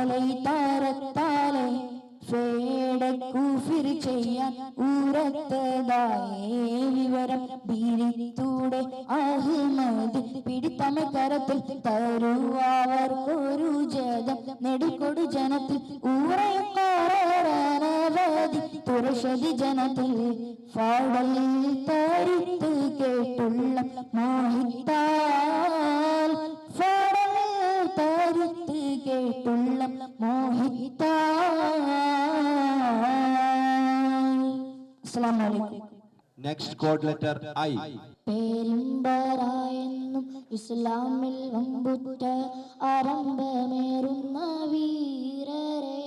തലൈത്താരത്താലെ ഫേടക്കൂഫിർ ചെയ്യാൻ ഊരത്തതായേ വിവരം ബീരിത്തൂടെ അഹ്മദ് പിടിത്തമ കരത്തിൽ തരുവാവർക്കൊരു ജതം നെടുക്കൊടു ജനത്തിൽ ഊറയക്കാരനവധി തുറശതി ജനത്തിൽ ഫാടൽ തരുത്ത് കേട്ടുള്ള മോഹിത്താൽ ഫാടൽ തരുത്ത് കേട്ടുള്ള മോഹിത്താൽ. അസ്സലാമു അലൈക്കും. Next code letter I. പേരിമ്പറായെന്നും ഇസ്ലാമിൽ വമ്പുറ്റ ആരംഭമേറുന്ന വീരരെ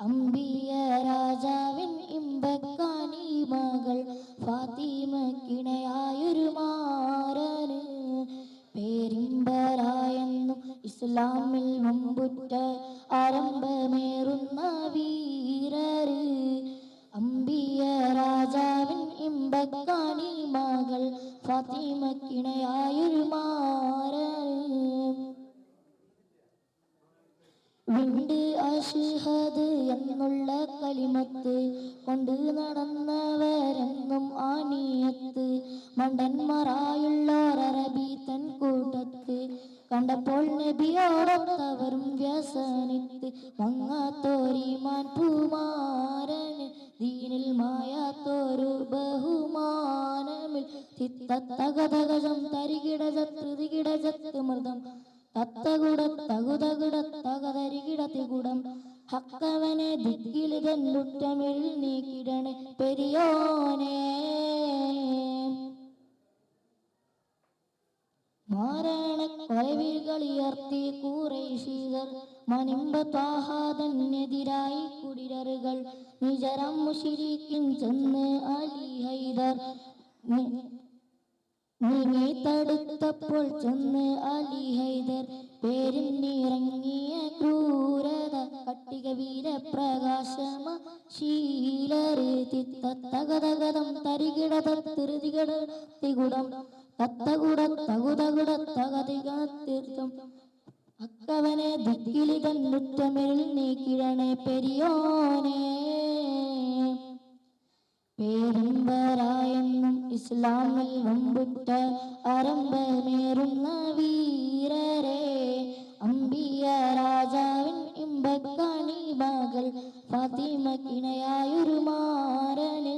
അമ്പിയ രാജാവിൻ ഇമ്പക്കാനി മകൾ ഫാത്തിമക്കിണയായൊരു മാരന്. പേരിമ്പറായെന്നും ഇസ്ലാമിൽ വമ്പുറ്റ ആരംഭമേറുന്ന വീരര് അമ്പിയ രാജാവിൻ ഇമ്പക്കാനി മകൾ ഫാത്തിമക്കിണയായൊരു മാരന്. വിണ്ട് അഷ്ഹദ് എന്നുള്ള കലിമത്ത് കൊണ്ട് നടന്നവരെന്നും ആനിയത്ത് മണ്ടന്മാരായുള്ളോരറബി തൻ കൂട്ടത്ത് കണ്ടപ്പോൾ നബിയോടൊത്തവരും വ്യസനിത്ത് മങ്ങാത്തോരിമാൻ പൂമാരന് ദീനിൽ മായാത്തോരു ബഹുമാനമിൽ തിത്തത്തകതകജം തരികിടജത്രികിടജത്ത് മൃതം തത്തകുടത്തകുതകുടത്തകതരികിടത്തികുടം ഹക്കവനെ ദിക്കിലിതന്നുറ്റമിൽ നീക്കിടണേ പെരിയോനെ. മാരണ കൊലവിളികളുയർത്തി ഖുറൈശികൾ മനിമ്പ ത്വാഹാദനെതിരായി കുടിരറുകൾ നിജരം മുശ്രിക്കിൻ ചെന്ന് അലി ഹൈദർ നീങ്ങി തടുത്തപ്പോൾ ചെന്ന് അലി ഹൈദർ പേരിന്നിറങ്ങിയ ക്രൂരത കട്ടിക വീരപ്രകാശമ ശീലര് തിത്തത്തകതകതം തരികിടതൃതികടത്തികുടം തത്തകുടത്തകുതകുടത്തകതികതീർത്ഥം അക്കവനെ ദിക്കിലിതന്നുറ്റമിൽ നീക്കിടണേ പെരിയോനെ. പേരിമ്പറായെന്നും ഇസ്ലാമിൽ വമ്പുറ്റ ആരംഭമേറുന്ന വീരരെ അമ്പിയ രാജാവിൻ ഇമ്പക്കാനി മകൾ ഫാത്തിമക്കിണയായൊരു മാരന്.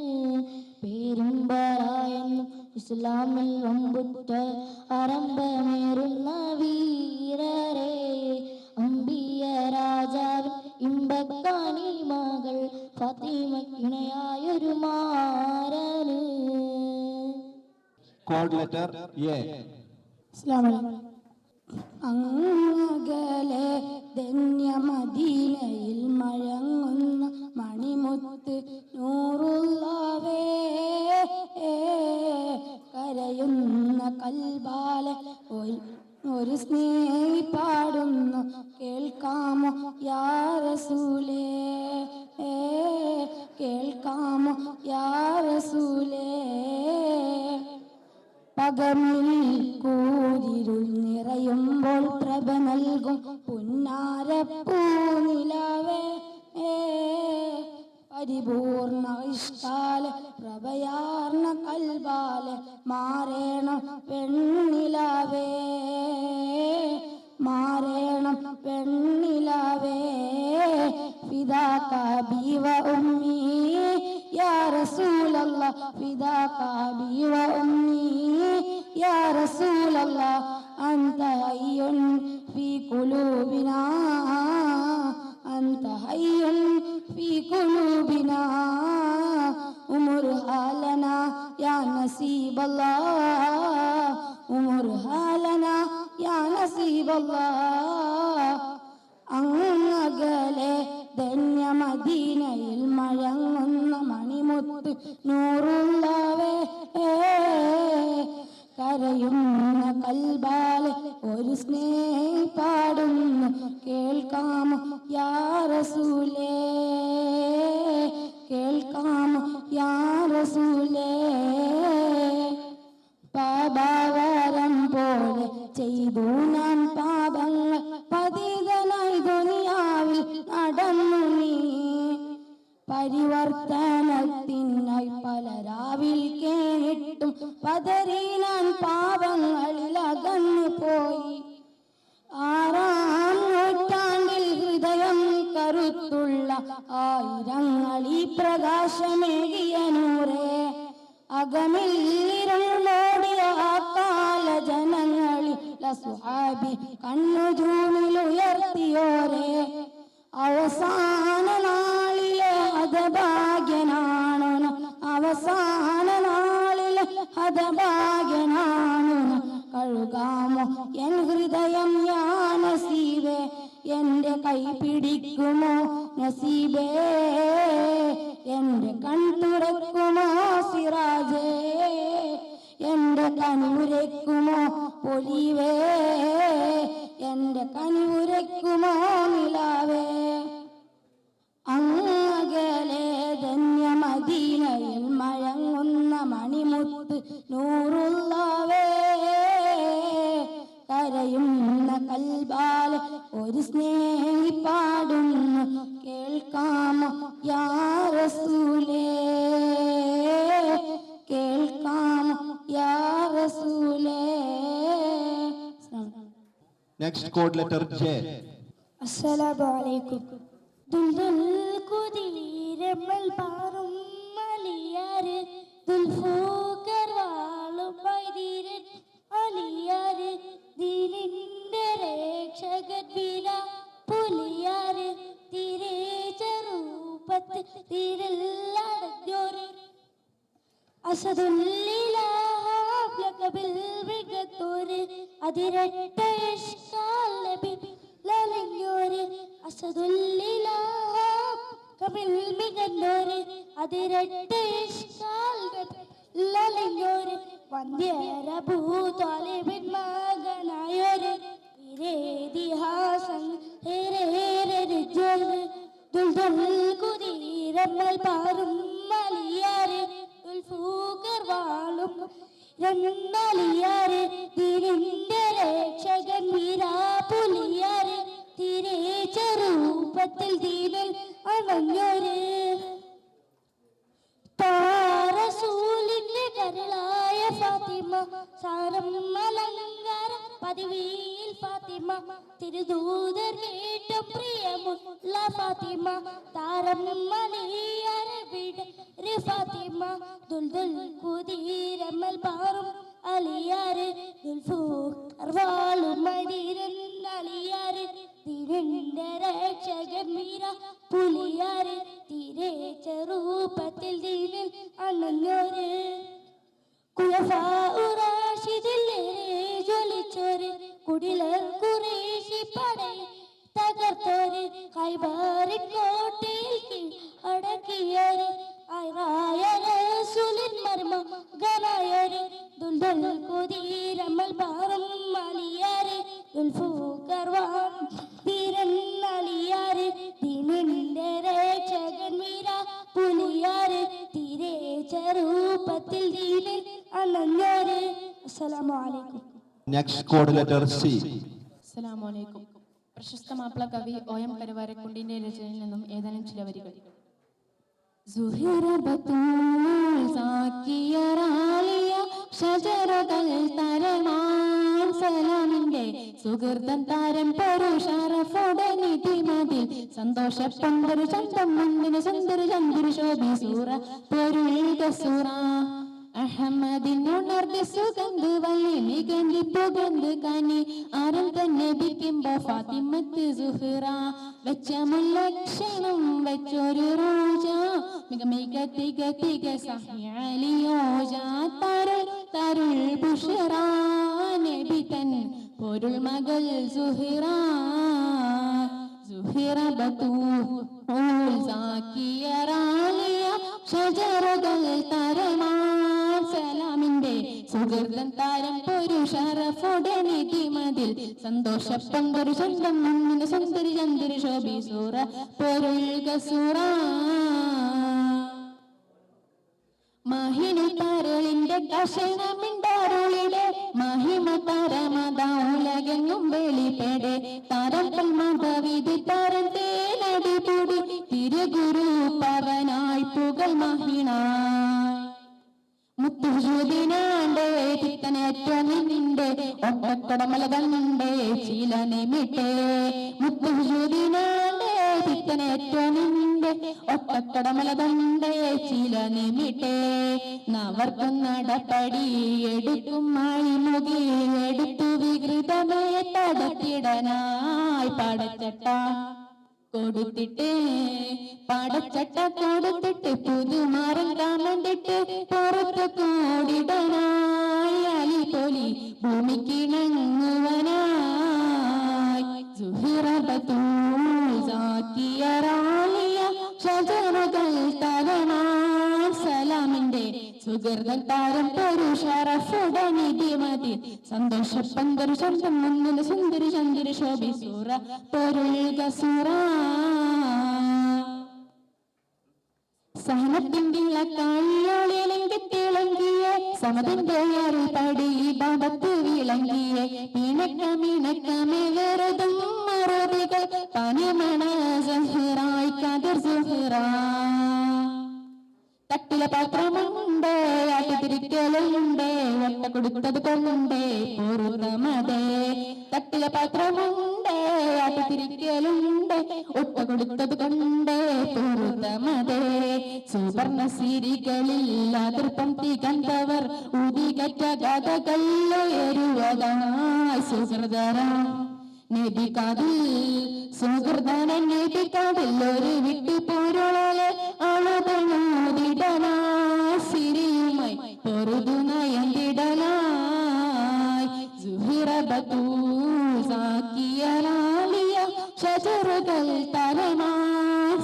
പേരിമ്പറായെന്നും ഇസ്ലാമിൽ വമ്പുറ്റ ആരംഭമേറുന്ന വീരരെ അമ്പിയ രാജാവിൻ ഇമ്പക്കാനി മകൾ ഫാത്തിമക്കിണയായൊരു മാരന്. Code letter A. അസ്സലാമു അലൈക്കും. അങ്ങകലെ ധന്യമദീനയിൽ മഴങ്ങുന്ന മണിമുത്ത് നൂറുള്ളവേ കരയുന്ന കൽബാല ഒരു സ്നേഹി പാടുന്നു കേൾക്കാമോ യാ റസൂലേ, കേൾക്കാമോ യാ റസൂലേ. പകമിൽ കൂരിരുൾ നിറയുമ്പോൾ പ്രഭ നൽകും പുന്നാരപ്പൂനിലാവേ പരിപൂർണ ഇഷ്ടാല പ്രഭയാർന്ന കൽബാല മാറേണം പെണ്ണിലാവേ, മാറേണം പെണ്ണിലാവേ. ഫിദാക ബി വ ഉമ്മി യാ റസൂലല്ലാഹ്, ഫിദാക ബി വ ഉമ്മി യാ റസൂലല്ലാഹ്. അൻത ഹയ്യുൻ ഫീ ഖുലൂബിനാ, അൻത ഹയ്യുൻ ഫീ ഖുലൂബിനാ. ഉമർഹാ ലനാ യാ നസീബല്ലാഹ്, ഉമർഹാ ലനാ യാ നസീബല്ലാഹ്. അങ്ങകലെ ധന്യമദീനയിൽ മഴങ്ങുന്ന മണിമുത്ത് നൂറുള്ളവേ കരയുന്ന കൽബാലെ ഒരു സ്നേഹി പാടുന്നു കേൾക്കാമോ യാ റസൂലേ, കേൾക്കാമോ യാ റസൂലേ. പാപവരം പോലെ ചെയ്തു ഞാൻ പാപങ്ങൾ പതിതനായി ദുനിയാവിൽ പ്രവർത്തനത്തിനായി പല രാവിൽ കേട്ടും പതറി ഞാൻ പാപങ്ങളിൽ അകന്നു പോയി. 6-ാം നൂറ്റാണ്ടിൽ ഹൃദയം കരുത്തുള്ള ആയിരങ്ങൾ ഈ പ്രകാശമേകിയ നൂറേ, അകമിൽ ഇരുൾ മൂടിയ ആ കാല ജനങ്ങളിൽ സുഹാബി കണ്ണു ജൂണിലുയർത്തിയോരേ, അവസാന നാളിലെ ഹതഭാഗ്യനാണു, അവസാന നാളിലെ ഹതഭാഗ്യനാണു. കഴുകാമോ എൻ ഹൃദയം യാ നസീബേ, എന്റെ കൈ പിടിക്കുമോ നസീബേ, എന്റെ കൺ തുറക്കുമോ സിറാജേ, എന്റെ കനിവുരയ്ക്കുമോ പൊലിവേ, എന്റെ കനിവുരയ്ക്കുമോ നിലാവേ. അങ്ങകലെ ധന്യ മദീനയിൽ മഴങ്ങുന്ന മണിമുത്ത് നൂറുള്ളവേ, കരയുന്ന കൽബാലെ ഒരു സ്നേഹി പാടുന്നു കേൾക്കാമോ യാ റസൂലേ, കേൾക്കാമോ യാ റസൂലേ. Next code letter J. അസ്സലാമു അലൈക്കും. ദുൽദുൽ കുതിരമ്മൽ പാറും മലിയാര്, ദുൽഫൂക്കർ വാളും വൈദിരൻ അലിയാര്, ദീനിന്റെ രക്ഷകൻ വീര പുലിയാര്, തീരെ ചെറുപ്പത്ത് തീരല്ലടഞ്ഞോര്, അസദുല്ലിലാഹബിൽ വിഗത്തോര്, അതിരട്ട ഇഷ്കാൽ നബി ലലഞ്ഞോര്, അസദുല്ലിലാഹബിൽ വിഗത്തോര്, അതിരട്ട ഇഷ്കാൽ നബി ലലഞ്ഞോര്, വന്ധ്യർ അബൂ ത്വാലിബിൻ മകനായോര്, ഇതിഹാസം ദുൽദുൽ കുതിരമ്മൽ പാറും മലിയാര്, ദുൽഫൂക്കർ വാളും രണ്ടലിയാര്, ദീനിന്റെ രക്ഷകൻ വീരാ പുലിയാര്, തീരെ ചെറുപ്പത്തിൽ ദീനിൽ അണഞ്ഞോര്, റസൂലിന്റെ കരളായ ഫാത്തിമ, സാരം അലങ്കാര പദവിയിൽ ഫാത്തിമ, തിരുദൂതർ കേട്ട പ്രിയമുള്ള ഫാത്തിമ, താരം മലിയാരെ ഫാത്തിമ, ദുൽദുൽ കുതിരമ്മൽ പാറും അലിയാര്, ദുൽഫൂക്കർ വാളും മദീരൻ അലിയാര്, ദീനിന്റെ രക്ഷകൻ വീര പുലിയാര്, തീരെ ചെറുപ്പത്തിൽ ദീനിൽ അണഞ്ഞോര്, ജ്വലിച്ചോര്, കുടിലർ ഖുറൈശി പടை തകർത്തോര്, ഖൈബറിൻ കോട്ടയിൽ അടക്കിയോര്, ആയ റസൂലിൻ മർമഗനായോര്, ദുൽദുൽ കുതിരമ്മൽ പാറും അലിയാര്, ദുൽഫൂക്കർ വാളും വീരൻ അലിയാര്, ദീനിന്റെ രക്ഷകൻ വീര പുലിയാര്, തീരെ ചെറുപ്പത്തിൽ ദീനിൽ അണഞ്ഞോര്. അസ്സലാമു അലൈക്കും. Next code letter C. അസ്സലാമു അലൈക്കും. പ്രശസ്ത മാപ്പിള കവി OM കരുവാരക്കുണ്ടിന്റെ രചനയിൽ നിന്നും ഏതാനും ചില വരികൾ. സലാമിന്റെ സുഹൃതം താരം പൊരുഷറഫുടനിധിമതിൽ സന്തോഷ പന്തരു ചന്തം മന്ദിന് സുന്ദര ചന്ദ്രു ശോഭി സൂറ പൊരുൾക സൂറ അഹമ്മദിനുണർന്ന് സുഗന്ധ് വള്ളി മികന്തി പുകന്ത് കനി ആരും തന്നെ ബിക്കുമ്പോ ഫാത്തിമത്ത് സുഹറ വെച്ച മുല്ലക്ഷണം വെച്ചൊരു റോജ മിക മിക തിക തിക സഹ്യാലിയോജ തരുൾ തരുൾ ബുഷറ നബി തൻ പൊരുൾ മകൾ സുഹറ സുഹറ ബത്തൂൽ സാക്കിയ റാലിയ ഷജറകൾ തരമാ സലാമിന്റെ സുഹൃതം താരം പൊരുഷറഫുടനിധി മതിൽ സന്തോഷ പങ്കൊരു സ്വന്തം മണ്ണിന് സുന്ദരി ചന്ദ്ര ശോഭി സൂറ പൊരുൾക സൂറ മാഹിനി താരളിന്റെ കഷണമിണ്ടാറുളിലെ മഹിമ താരമത ഉലകെങ്ങും വെളിപ്പെടെ താരം മതവിധി താരം തേനടി പൊടി തിരുഗുരു പവനായി ഒട്ടക്കടമലതണ്ടേ ചില നിമിട്ടേ മുത്തുജുദിനാണ്ടേ പിത്തനേറ്റോനിന്റെ ഒട്ടക്കടമലതണ്ടേ ചില നിമിട്ടേ നവർക്കും നടപടി എടുക്കും മായിമുകി എടുത്തു വികൃതമേ തടത്തിടനായി പടച്ചട്ട കൊടുത്തിട്ട് പടച്ചട്ട കൊടുത്തിട്ട് പുതുമാറൻ കാമണ്ടിട്ട് പുറത്ത് കൂടിടനായി അലിപൊലി ഭൂമിക്കിണങ്ങുവനായി സാക്കിയറാലിയ ഷജറുകൾ തരണാൻ സലാമിന്റെ സുഗർദൻ താരം പരുഷറഫുടനിധി മതി സന്തോഷ പന്തരു ശബ്ദം മുന്നിന് സുന്ദരി ചന്ദ്രി ശോഭിസൂറ പൊരുൾക സൂറ സഹനത്തിന്റെ കാളിയോളിലെങ്കിത്തിളങ്ങിയ സമതിന്റെ അറുപടി ബാബത്ത് വിളങ്ങിയ പിണക്കമിണക്കമേ വെറുതും മറുതികൾ പനിമണ സഹറായി കതിർ സുഹറ തട്ടിലെ പാത്രമുണ്ട് ആട്ടിത്തിരിക്കലുണ്ട് ഒട്ട കൊടുത്തത് കൊണ്ടുണ്ട് പൂർണ്ണമതേ തട്ടിലെ പാത്രമുണ്ട് ആട്ടിത്തിരിക്കലുണ്ട് ഒട്ട കൊടുത്തത് കൊണ്ട് പൂർണ്ണമതേ സുവർണ സിരികളിൽ അതിർപ്പം തികന്തവർ ഉദികറ്റ ഗതകളുയരുവതായി സുഹൃതര നബികാതിൽ സുഹൃദാനൻ നബികാതിൽ ഒരു വിട്ടു പോരുളെ അളതനോദിടലായി സിരിയുമായി പൊറുതു നയന്തിടലായി സുഹിറബത്തൂൽ സാക്കിയലാലിയ ഷജറുകൾ തരമായി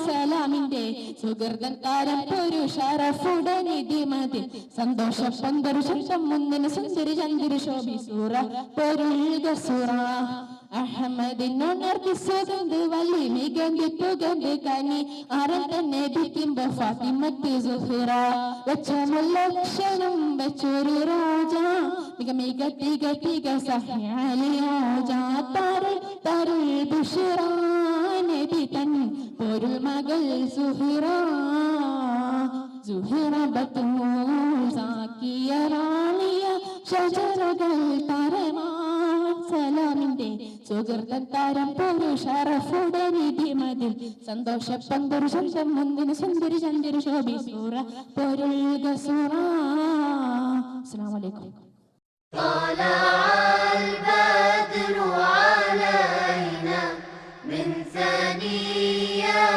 സലാമിന്റെ സുഹൃദൻ താരം പുരുഷറഫുടനിധി മതി സന്തോഷ പന്തരു ശബ്ദം മുന്നിന് സുന്ദരി ചന്ദ്രി ശോഭിസൂറ പൊരുൾക സൂറ അഹമ്മദിനുണർത്തി സുഗന്ധ് വല്ലി മികന്തി പുകന്ത് കനി ആരം തന്നെ ബിക്കുമ്പോ ഫാത്തിമത്ത് സുഹറ വെച്ചമുള്ള ലക്ഷണം വെച്ചൊരു റോജ മിക മിക തിക തിക സഹ്യാലി റോജ തരുൾ ബുഷറ നബി തൻ പൊരുൾ മകൾ സുഹറ സുഹറ ബത്തൂൽ സാക്കിയറാളിയ ഷജറുകൾ തരമാ സലാമിന്റെ സുഹൃതൻ താരം പുരുഷറഫുടനിധി മതിൽ സന്തോഷ പന്തരു ശബ്ദം മുന്നിന് സുന്ദരി ചന്ദ്രി ശോഭിസൂറ പൊരുൾക സൂറ. അസ്സലാമു അലൈക്കും. طلع البدر علينا من ثنيات